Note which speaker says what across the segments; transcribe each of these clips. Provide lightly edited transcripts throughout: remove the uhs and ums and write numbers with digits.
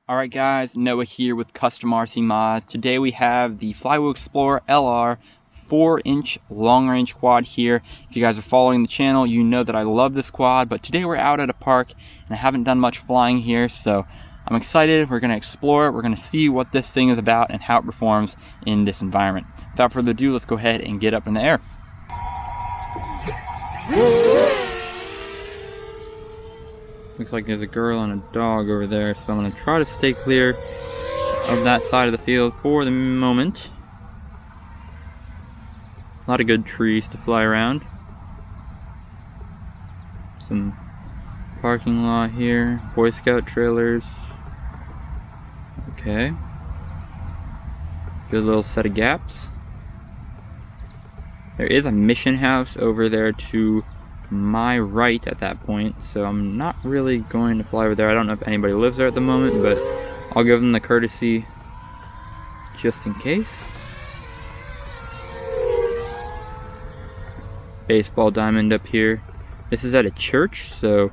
Speaker 1: Alright guys, Noah here with CustomRCMods. Today we have the Flywoo Explorer LR 4-inch long-range quad here. If you guys are following the channel, you know that I love this quad, but today we're out at a park and I haven't done much flying here, so I'm excited. We're going to explore it, we're going to see what this thing is about and how it performs in this environment. Without further ado, let's go ahead and get up in the air. Looks like there's a girl and a dog over there, so I'm going to try to stay clear of that side of the field for the moment. A lot of good trees to fly around. Some parking lot here, Boy Scout trailers. Okay. Good little set of gaps. There is a mission house over there to my right at that point, so I'm not really going to fly over there. I don't know if anybody lives there at the moment, but I'll give them the courtesy just in case. Baseball diamond up here. This is at a church, so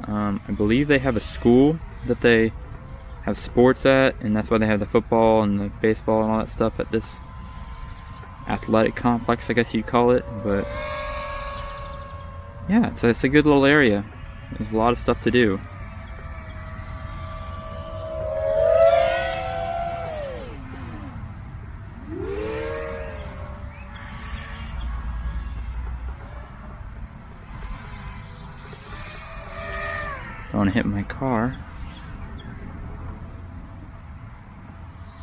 Speaker 1: I believe they have a school that they have sports at, and that's why they have the football and the baseball and all that stuff at this athletic complex, I guess you'd call it. But yeah, it's a good little area. There's a lot of stuff to do. I want to hit my car.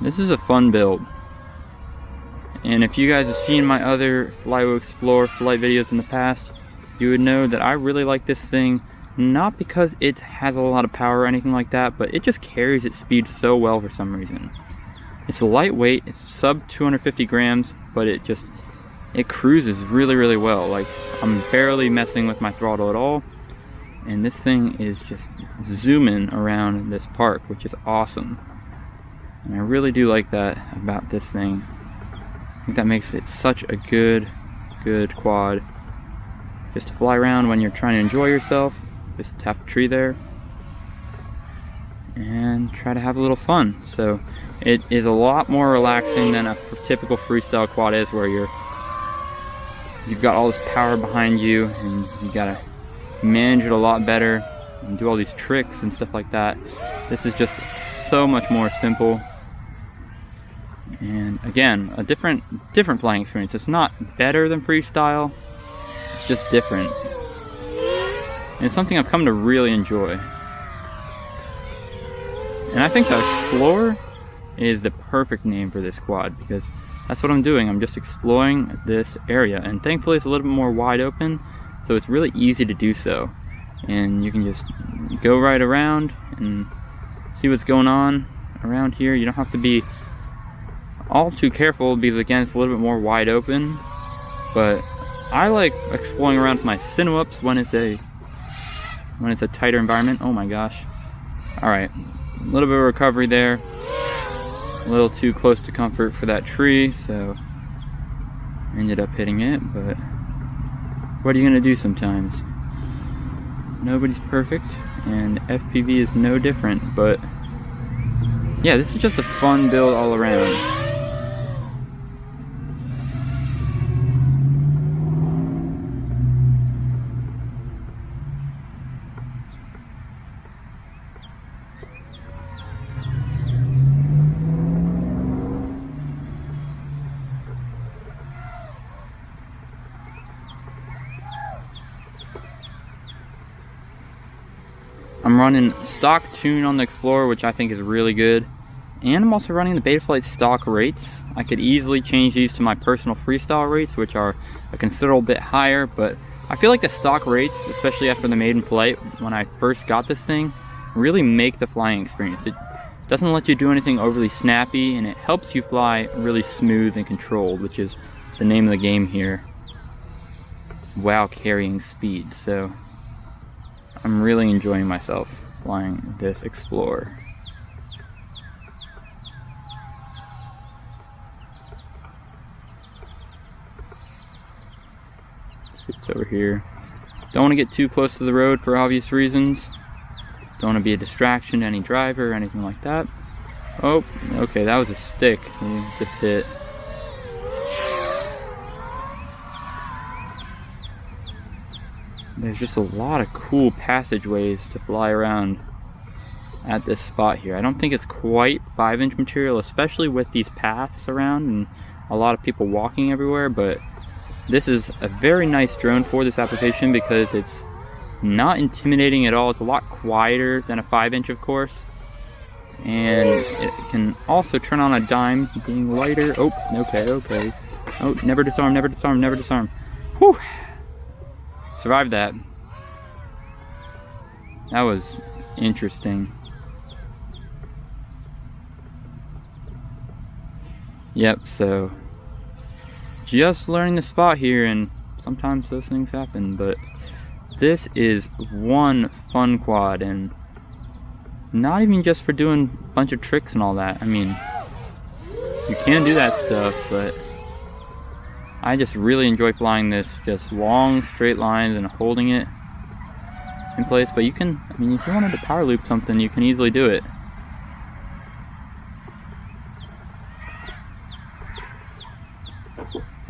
Speaker 1: This is a fun build. And if you guys have seen my other Flywoo Explorer flight videos in the past, you would know that I really like this thing, not because it has a lot of power or anything like that, but it just carries its speed so well for some reason. It's lightweight, it's sub 250 grams, but it cruises really, really well. Like, I'm barely messing with my throttle at all, and this thing is just zooming around this park, which is awesome. And I really do like that about this thing. I think that makes it such a good quad. Just to fly around when you're trying to enjoy yourself. Just tap a tree there and try to have a little fun. So it is a lot more relaxing than a typical freestyle quad is, where you've got all this power behind you and you gotta manage it a lot better and do all these tricks and stuff like that. This is just so much more simple. And again, a different flying experience. It's not better than freestyle, it's just different. And it's something I've come to really enjoy. And I think the Explorer is the perfect name for this quad, because that's what I'm doing. I'm just exploring this area, and thankfully it's a little bit more wide open, so it's really easy to do so. And you can just go right around and see what's going on around here. You don't have to be all too careful, because again, it's a little bit more wide open. But I like exploring around with my chin-ups when it's a tighter environment. Oh my gosh. Alright, a little bit of recovery there. A little too close to comfort for that tree, so ended up hitting it. But what are you gonna do sometimes? Nobody's perfect, and FPV is no different. But yeah, this is just a fun build all around. I'm running stock tune on the Explorer, which I think is really good. And I'm also running the Betaflight stock rates. I could easily change these to my personal freestyle rates, which are a considerable bit higher, but I feel like the stock rates, especially after the maiden flight, when I first got this thing, really make the flying experience. It doesn't let you do anything overly snappy, and it helps you fly really smooth and controlled, which is the name of the game here, while carrying speed. So I'm really enjoying myself flying this Explorer. It's over here. Don't want to get too close to the road for obvious reasons. Don't want to be a distraction to any driver or anything like that. Oh, okay, that was a stick. You just hit. There's just a lot of cool passageways to fly around at this spot here. I don't think it's quite 5-inch material, especially with these paths around and a lot of people walking everywhere, but this is a very nice drone for this application because it's not intimidating at all. It's a lot quieter than a 5-inch, of course, and it can also turn on a dime, being lighter. Oh, okay. Oh, never disarm, never disarm, never disarm. Whew! Survived that. That was interesting. Yep, so just learning the spot here, and sometimes those things happen, but this is one fun quad, and not even just for doing a bunch of tricks and all that. I mean, you can do that stuff, but I just really enjoy flying this, just long straight lines and holding it in place. But you can, I mean, if you wanted to power loop something, you can easily do it.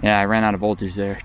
Speaker 1: Yeah, I ran out of voltage there.